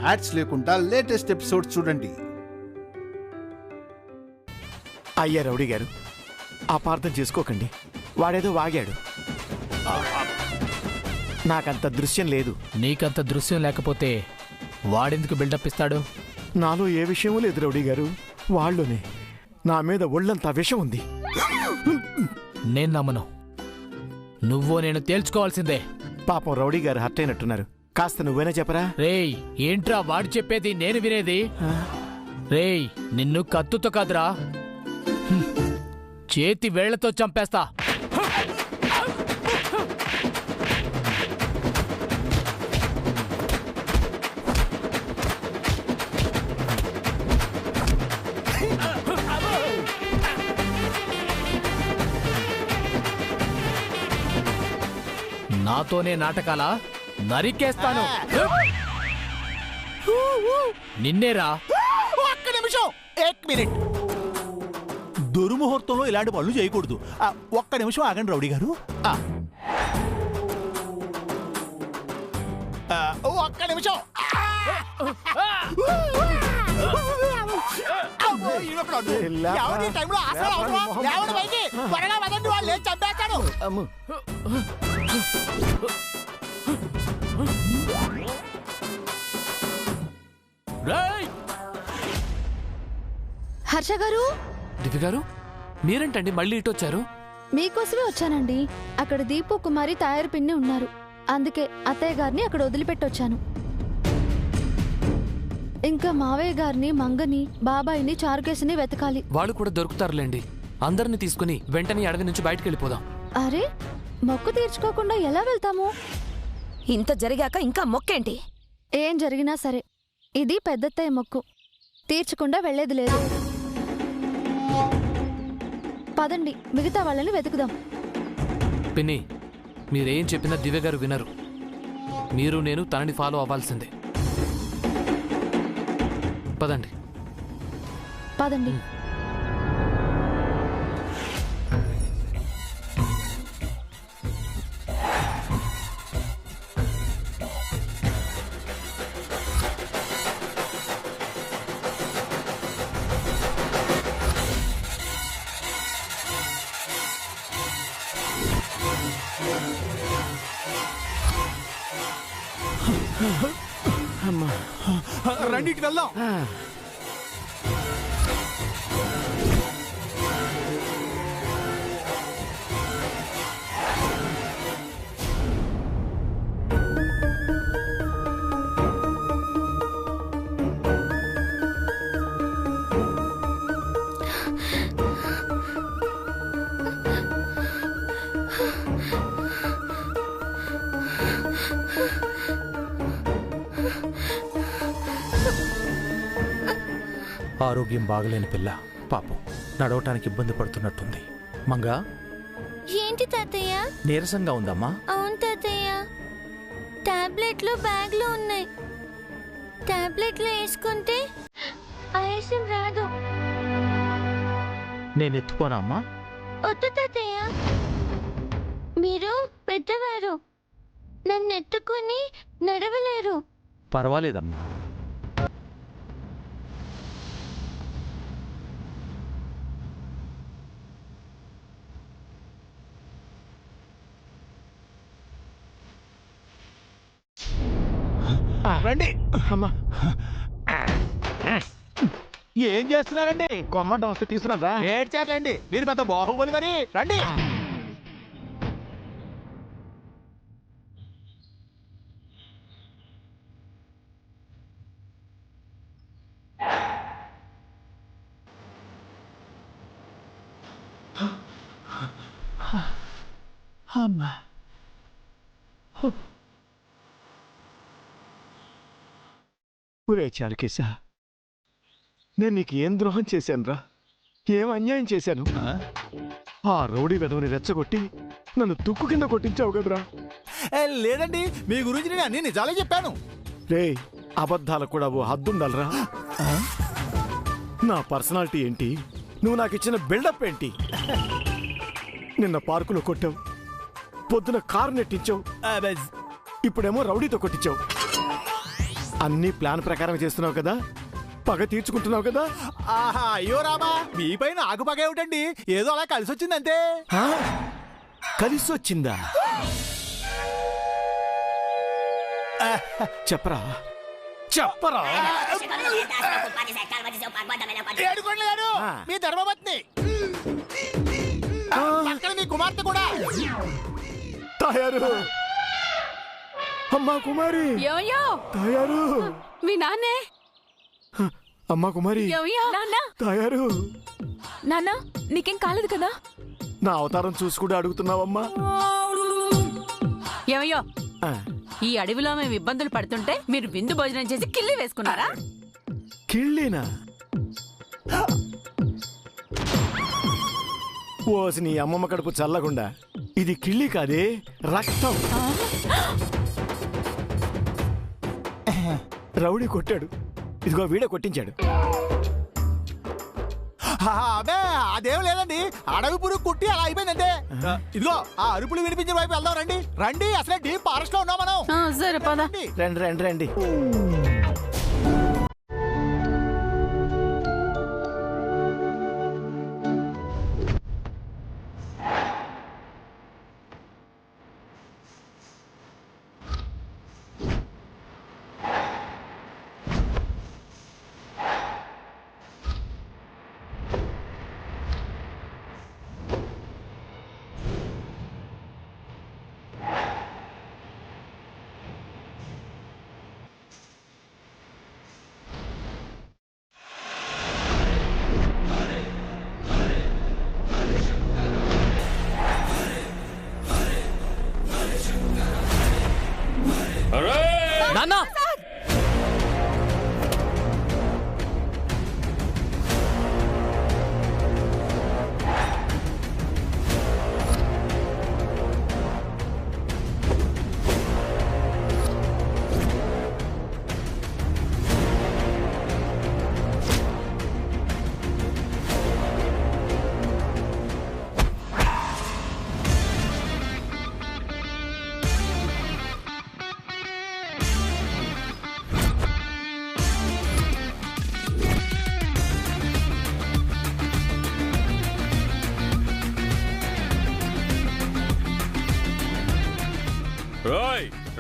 Ads లేకుండా latest episodes చూడండి. అయ్యా రౌడీ గారు, అపార్థం చేసుకోకండి. వాడేదో వాగాడు, నాకంత దృశ్యం లేదు. నీకంత దృశ్యం లేకపోతే వాడెందుకు బిల్డప్ ఇస్తాడు? నాలో ఏ విషయమూ లేదు రౌడీ గారు, వాళ్ళలోనే నా మీద ఒళ్ళంతా విషం ఉంది. నేను నమ్మను. నువ్వో నేను తేల్చుకోవాల్సిందే. పాపం రౌడీ గారు హర్ట్ అయినట్టున్నారు, కాస్త నువ్వేనా చెప్పరా? రేయ్, ఏంట్రా వాడు చెప్పేది నేను వినేది? రేయ్, నిన్ను కత్తుతో కాదురా, చేతి వేళ్లతో చంపేస్తా. నాతోనే నాటకాలా? నరికేస్తాను నిన్నేరా. ఒక్క నిమిషం, 1 మినిట్. దుర్ముహూర్తంలో ఇలాంటి పనులు చేయకూడదు. ఒక్క నిమిషం ఆగండి రౌడీ గారు. ఒక్క నిమిషం. చంపేస్తాను. హర్ష గారు, దివ్య గారు, మీరేంటండి మళ్ళీ ఇటు వచ్చారు? మీకోసమే వచ్చానండి. అక్కడ దీపు కుమారి తయారు పిన్ని ఉన్నారు, అందుకే అత్తయ్య గారిని అక్కడ వదిలిపెట్టొచ్చాను. ఇంకా మావయ్య గారిని, మంగని, బాబాయిని, చారుకేసిని వెతకాలి. వాళ్ళు కూడా దొరుకుతారులేండి. అందరిని తీసుకుని వెంటనే అడవి నుంచి బయటకు వెళ్ళిపోదాం. అరే, మొక్కు తీర్చుకోకుండా ఎలా వెళ్తాము? ఇంత జరిగాక ఇంకా మొక్కేంటి? ఏం జరిగినా సరే ఇది పెద్దత్తయ్య మొక్కు, తీర్చకుండా వెళ్లేది లేదు. పదండి, మిగతా వాళ్ళని వెతుకుదాం. పిన్ని, మీరేం చెప్పినా దివ్య గారు వినరు. మీరు నేను తనని ఫాలో అవ్వాల్సిందే. పదండి పదండి. రండిటి వెళ్దాం. ఆరోగ్యం బాగలేని పిల్ల, పాపం నడవటానికి ఇబ్బంది పడుతున్నట్టుంది. మంగా, ఏంటి తాతయ్య? నీరసంగా ఉందమ్మా? అవును తాతయ్య, టాబ్లెట్లు బ్యాగ్లో ఉన్నాయి. టాబ్లెట్లు వేసుకుంటే ఆయాసం రాదు. నేను ఎత్తుకోనా అమ్మా? వద్దు తాతయ్య, మీరు పెద్దవారు, నన్ను ఎత్తుకుని నడవలేరు. పర్వాలేదమ్మా. రండి. అమ్మా, ఏం చేస్తున్నారండి? కొమ్మడం వస్తే తీసుకున్నారా? ఏడ్చారండి, మీరు పెద్ద బాహుబలి మరి. రండి. అమ్మా, ఊరే చారుకేశా, నేను నీకు ఏం ద్రోహం చేశానురా? ఏం అన్యాయం చేశాను? ఆ రౌడీ వెధవని రెచ్చగొట్టి నన్ను తుక్కు కింద కొట్టించావు కదరా. లేదండి, మీ గురించి నేను అన్ని నిజాలే చెప్పాను. రే, అబద్ధాలకు కూడా ఓ హద్దుండాలరా. నా పర్సనాలిటీ ఏంటి, నువ్వు నాకు ఇచ్చిన బిల్డప్ ఏంటి? నిన్న పార్కులో కొట్టావు, పొద్దున కారు నెట్టించావు, ఇప్పుడేమో రౌడీతో కొట్టించావు. అన్ని ప్లాన్ ప్రకారం చేస్తున్నావు కదా, పగ తీర్చుకుంటున్నావు కదా. ఆహా, అయ్యో రామా, మీపై నాకు పగ ఏమిటండి, ఏదో అలా కలిసి వచ్చిందంతే. కలిసి వచ్చిందా? చెప్పరా చెప్పరా. ఏడుకోండి గారు, మీ ధర్మపత్ని పక్కన మీ కుమార్తె కూడా తయారు. అమ్మా కుమారి తయారు. మీ నాన్నే అమ్మా కుమారి తయారు. నాన్న నీకేం కాలేదు కదా? నా అవతారం చూసుకుంటూ అడుగుతున్నావమ్మా. ఏమయ్యో, ఈ అడవిలో మేము ఇబ్బందులు పడుతుంటే మీరు విందు భోజనం చేసి కిల్లి వేసుకున్నారా? కిళ్ళినా? ఓసి నీ అమ్మమ్మ కడుపు చల్లకుండా, ఇది కిళ్ళి కాదే, రక్తం. రౌడీ కొట్టాడు, ఇదిగో వీడే కొట్టించాడు. అబే అదేం లేదండి, అడవి పురుగు కుట్టి అలా అయిపోయిందంటే. ఇదిగో ఆ అరుపులు వినిపించిన వైపు వెళ్దాం, రండి రండి, అసలే డీప్ ఫారెస్ట్ లో ఉన్నాం మనం. సరే పద. రండి రండి రండి. నాన్న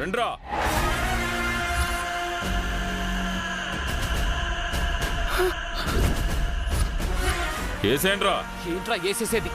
రండ్రా. ఏసేంట్రా? ఏంట్రా ఏసేసేది?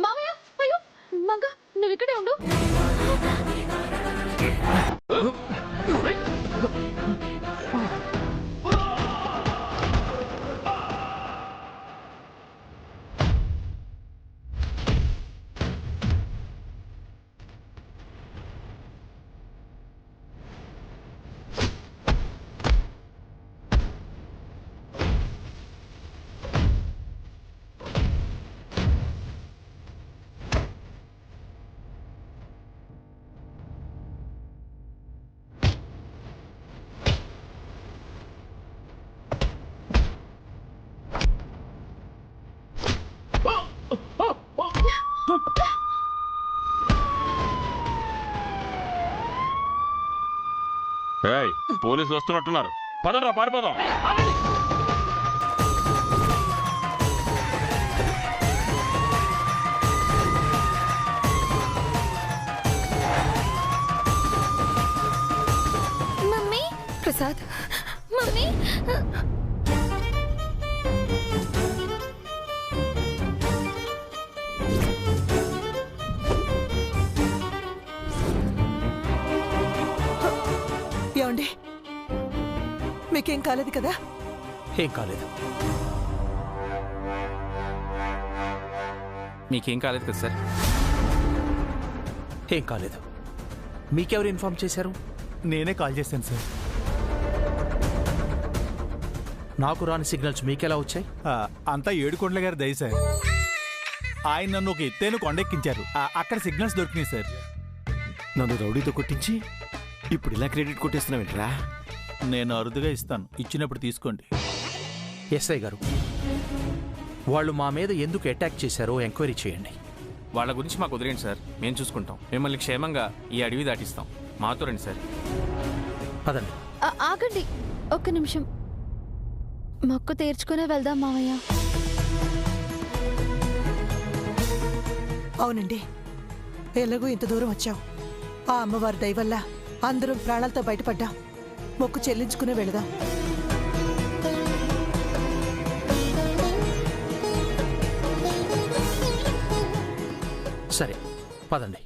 మామయ్య, అయ్యో మంగ, నువ్వు ఇక్కడే ఉండు. పోలీసులు వస్తున్నట్టున్నారు, పదరా పారిపోదాం. మమ్మీ, ప్రసాద్, మమ్మీ, ఏమండి మీకేం కాలేదు కదా? ఏం కాలేదు. మీకేం కాలేదు కదా సార్? ఏం కాలేదు. మీకెవరు ఇన్ఫార్మ్ చేశారు? నేనే కాల్ చేశాను సార్. నాకు రాని సిగ్నల్స్ మీకెలా వచ్చాయి? అంతా ఏడుకొండల గారి దయ సార్. ఆయన నన్ను ఒక ఎత్తైన కొండెక్కించారు. అక్కడ సిగ్నల్స్ దొరికినాయి సార్. నన్ను రౌడీతో కొట్టించి ఇప్పుడు ఇలా క్రెడిట్ కొట్టేస్తున్నావేంట్రా? నేను అరుదుగా ఇస్తాను, ఇచ్చినప్పుడు తీసుకోండి. ఎస్ఐ గారు, వాళ్ళు మా మీద ఎందుకు అటాక్ చేశారో ఎంక్వైరీ చేయండి. వాళ్ళ గురించి మాకు వదిలేండి సార్, మేము చూసుకుంటాం. మిమ్మల్ని క్షేమంగా ఈ అడవి దాటిస్తాం. మాతో రండి సార్. పదండి. ఆగండి ఒక్క నిమిషం. మొక్కు తీర్చుకునే వెళ్దాం మావయ్య. అవునండి, ఎలాగో ఇంత దూరం వచ్చాం. ఆ అమ్మవారి దయ వల్ల అందరం ప్రాణాలతో బయటపడ్డాం. మొక్కు చెల్లించుకునే వెళదాం. సరే పదండి.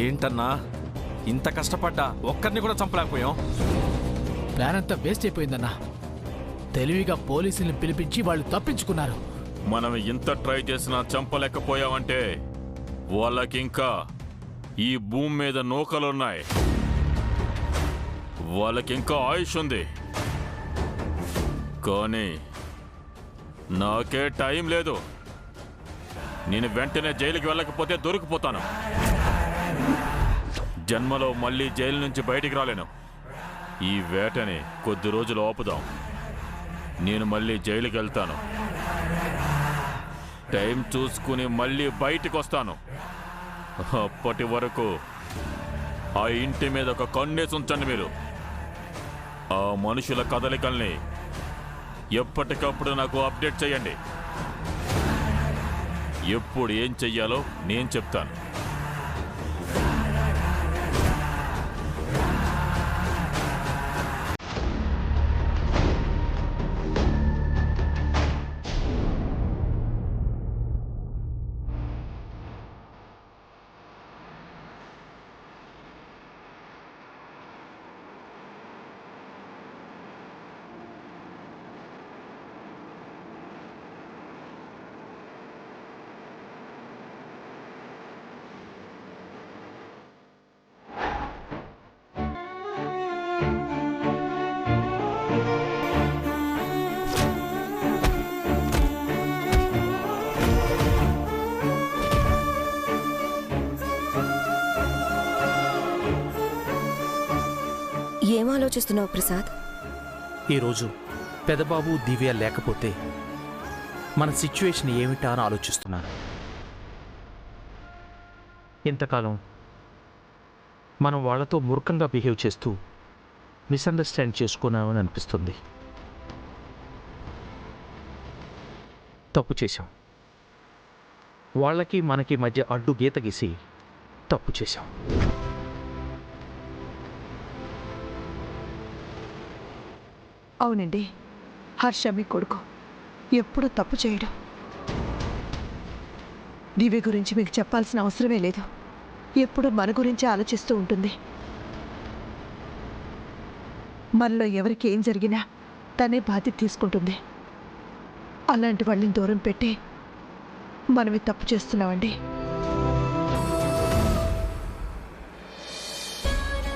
ఏంటన్నా ఇంత కష్టపడ్డా ఒక్కరిని కూడా చంపలేకపోయాం? ప్లాన్ అంతా వేస్ట్ అయిపోయిందన్నా. తెలివిగా పోలీసుల్ని పిలిపించి వాళ్ళు తప్పించుకున్నారు. మనం ఇంత ట్రై చేసినా చంపలేకపోయామంటే వాళ్ళకింకా ఈ భూమి మీద నూకలున్నాయి. వాళ్ళకింకా ఆయుష్ ఉంది. కానీ నాకే టైం లేదు. నేను వెంటనే జైలుకి వెళ్ళకపోతే దొరికిపోతాను. జన్మలో మళ్ళీ జైలు నుంచి బయటికి రాలేను. ఈ వేటని కొద్ది రోజులు ఆపుదాం. నేను మళ్ళీ జైలుకి వెళ్తాను. టైం చూసుకుని మళ్ళీ బయటికి వస్తాను. అప్పటి వరకు ఆ ఇంటి మీద ఒక కన్నేసి ఉంచండి. మీరు ఆ మనుషుల కదలికల్ని ఎప్పటికప్పుడు నాకు అప్డేట్ చేయండి. ఎప్పుడు ఏం చెయ్యాలో నేను చెప్తాను. ఏం ఆలోచిస్తున్నావు ప్రసాద్? ఈరోజు పెదబాబు దివ్య లేకపోతే మన సిచ్యువేషన్ ఏమిటా అని ఆలోచిస్తున్నాను. ఇంతకాలం మనం వాళ్ళతో మూర్ఖంగా బిహేవ్ చేస్తూ మిస్అండర్స్టాండ్ చేసుకున్నామని అనిపిస్తుంది. తప్పు చేశాం. వాళ్ళకి మనకి మధ్య అడ్డు గీత గీసి తప్పు చేశాం. అవునండి, హర్ష మీ కొడుకు ఎప్పుడూ తప్పు చేయడం. దివ్య గురించి మీకు చెప్పాల్సిన అవసరమే లేదు. ఎప్పుడు మన గురించి ఆలోచిస్తూ ఉంటుంది. మనలో ఎవరికి ఏం జరిగినా తనే బాధ్యత తీసుకుంటుంది. అలాంటి వాళ్ళని దూరం పెట్టి మనమే తప్పు చేస్తున్నామండి.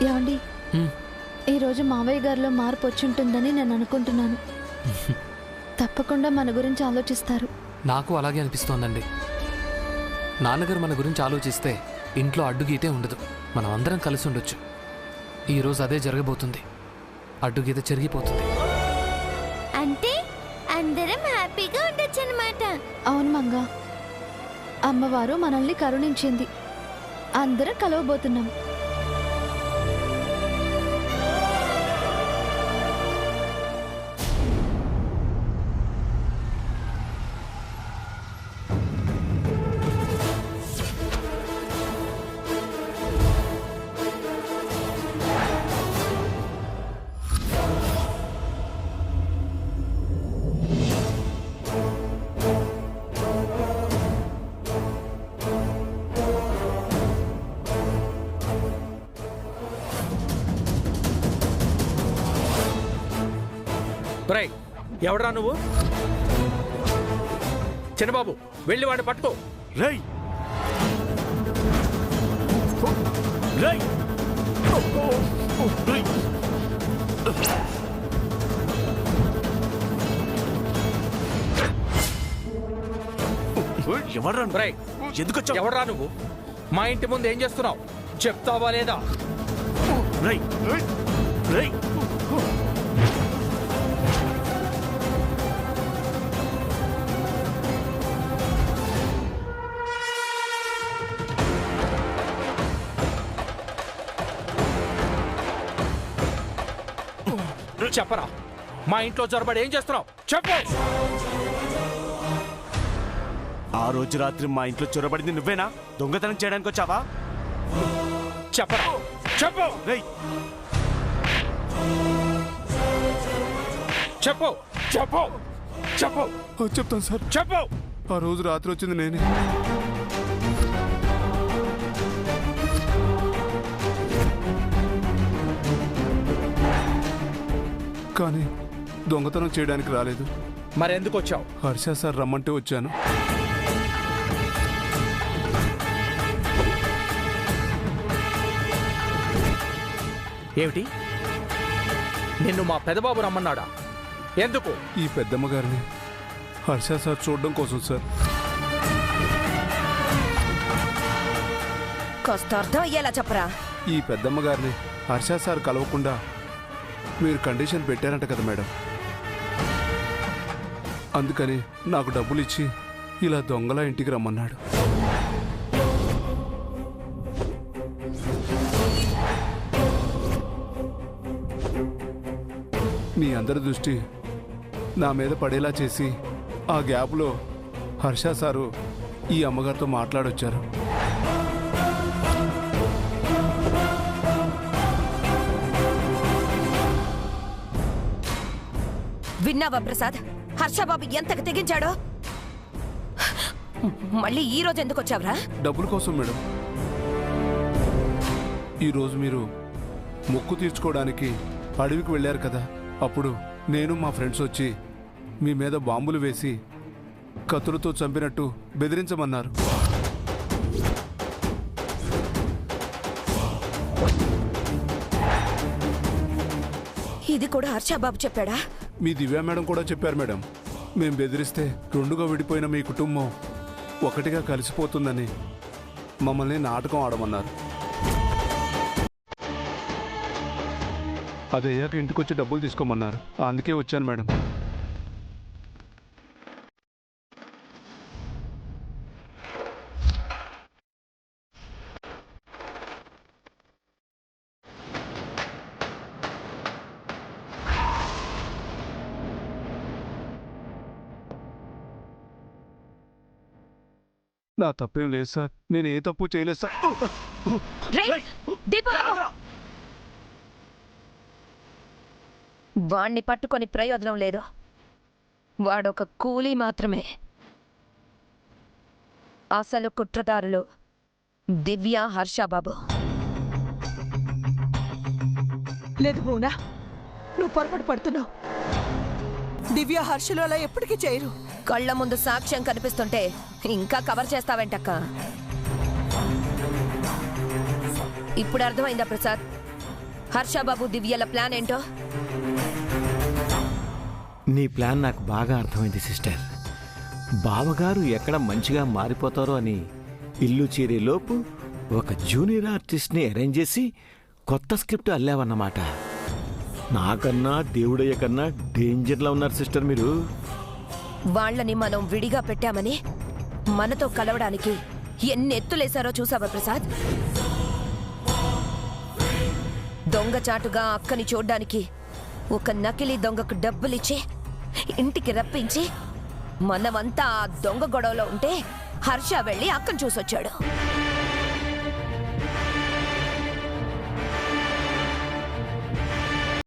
ఏమండి, ఈరోజు మావయ్య గారిలో మార్పు వచ్చుంటుందని నేను అనుకుంటున్నాను. తప్పకుండా మన గురించి ఆలోచిస్తారు. నాకు అలాగే అనిపిస్తోందండి. నాన్నగారు మన గురించి ఆలోచిస్తే ఇంట్లో అడ్డుగీతే ఉండదు. మనం అందరం కలిసి ఉండొచ్చు. ఈరోజు అదే జరగబోతుంది. అడ్డుగీత చెరిగిపోతుంది. అంటే అందరం హ్యాపీగా ఉండొచ్చు అన్నమాట. అవును మంగా, అమ్మవారు మనల్ని కరుణించింది. అందరం కలవబోతున్నాం. బ్రై, ఎవడ్రా నువ్వు? చిన్నబాబు, వెళ్ళి వాడిని పట్టుకో. రై రై ఎవడ్రా బ్రై? ఎందుకు ఎవడ్రా నువ్వు? మా ఇంటి ముందు ఏం చేస్తున్నావు? చెప్తావా లేదా? రై రై చెప్పరా, మా ఇంట్లో జొరబడి ఏం చేస్తున్నావు? చెప్పు. ఆ రోజు రాత్రి మా ఇంట్లో చొరబడింది నువ్వేనా? దొంగతనం చేయడానికి వచ్చావా? చెప్పరా, చెప్పు. రేయ్ చెప్పు చెప్పు చెప్పు. చెప్తాను సార్. చెప్పు. ఆ రోజు రాత్రి వచ్చింది నేనే. కానీ దొంగతనం చేయడానికి రాలేదు. మరెందుకు వచ్చావు? హర్ష సార్ రమ్మంటే వచ్చాను. ఏమిటి? నిన్ను మా పెదబాబు రమ్మన్నాడా? ఎందుకు? ఈ పెద్దమ్మ గారిని హర్ష సార్ చూడడం కోసం సార్. కాస్త అర్థం అయ్యేలా చెప్పరా. ఈ పెద్దమ్మ గారిని హర్ష సార్ కలవకుండా మీరు కండిషన్ పెట్టారంట కదా మేడం. అందుకని నాకు డబ్బులు ఇచ్చి ఇలా దొంగలా ఇంటికి రమ్మన్నాడు. మీ అందరి దృష్టి నా మీద పడేలా చేసి ఆ గ్యాప్లో హర్ష సారు ఈ అమ్మగారితో మాట్లాడొచ్చారు. విన్నావా ప్రసాద్? హర్షబాబు ఎంతకు తెగించాడో. మళ్ళీ ఈ రోజు ఎందుకు వచ్చావురా? డబ్బుల కోసం మేడం. ఈరోజు మీరు మొక్కు తీర్చుకోవడానికి అడవికి వెళ్ళారు కదా, అప్పుడు నేను మా ఫ్రెండ్స్ వచ్చి మీ మీద బాంబులు వేసి కత్తులతో చంపినట్టు బెదిరించమన్నారు. ఇది కూడా హర్షబాబు చెప్పాడా? మీ దివ్య మేడం కూడా చెప్పారు మేడం. మేం బెదిరిస్తే రెండుగా విడిపోయిన మీ కుటుంబం ఒకటిగా కలిసిపోతుందని మమ్మల్ని నాటకం ఆడమన్నారు. అదయ్యాక ఇంటికి వచ్చి డబ్బులు తీసుకోమన్నారు. అందుకే వచ్చాను మేడం. నా తప్పేం లేదు సార్. నేను ఏ తప్పు చేయలేదు సార్. వాణ్ణి పట్టుకొని ప్రయోజనం లేదు. వాడొక కూలీ మాత్రమే. అసలు కుట్రదారులు దివ్య హర్షబాబు. లేదు మౌనా, నువ్వు పొరపాటు పడుతున్నావు. దివ్య హర్షలు అలా ఎప్పటికీ చేయరు. కళ్ళ ముందు సాక్ష్యం కనిపిస్తుంటే ఇంకా కవర్ చేస్తావేంటక్క? ఇప్పుడు అర్థమైందా ప్రసాద్? హర్షబాబు దివ్యల ప్లాన్ ఏంటో? నీ ప్లాన్ నాకు బాగా అర్థమైంది సిస్టర్. బావగారు ఎక్కడ మంచిగా మారిపోతారో అని ఇల్లు చేరేలోపు ఒక జూనియర్ ఆర్టిస్ట్ని అరేంజ్ చేసి కొత్త స్క్రిప్ట్ అల్లావన్నమాట. నాకన్నా దేవుడయ్య కన్నా డేంజర్లో ఉన్నారు సిస్టర్ మీరు. వాళ్ళని మనం విడిగా పెట్టామని మనతో కలవడానికి ఎన్ని ఎత్తులేశారో చూసావా ప్రసాద్? దొంగచాటుగా అక్కని చూడ్డానికి ఒక నకిలీ దొంగకు డబ్బులిచ్చి ఇంటికి రప్పించి మనమంతా ఆ దొంగ గొడవలో ఉంటే హర్ష వెళ్ళి అక్కని చూసొచ్చాడు.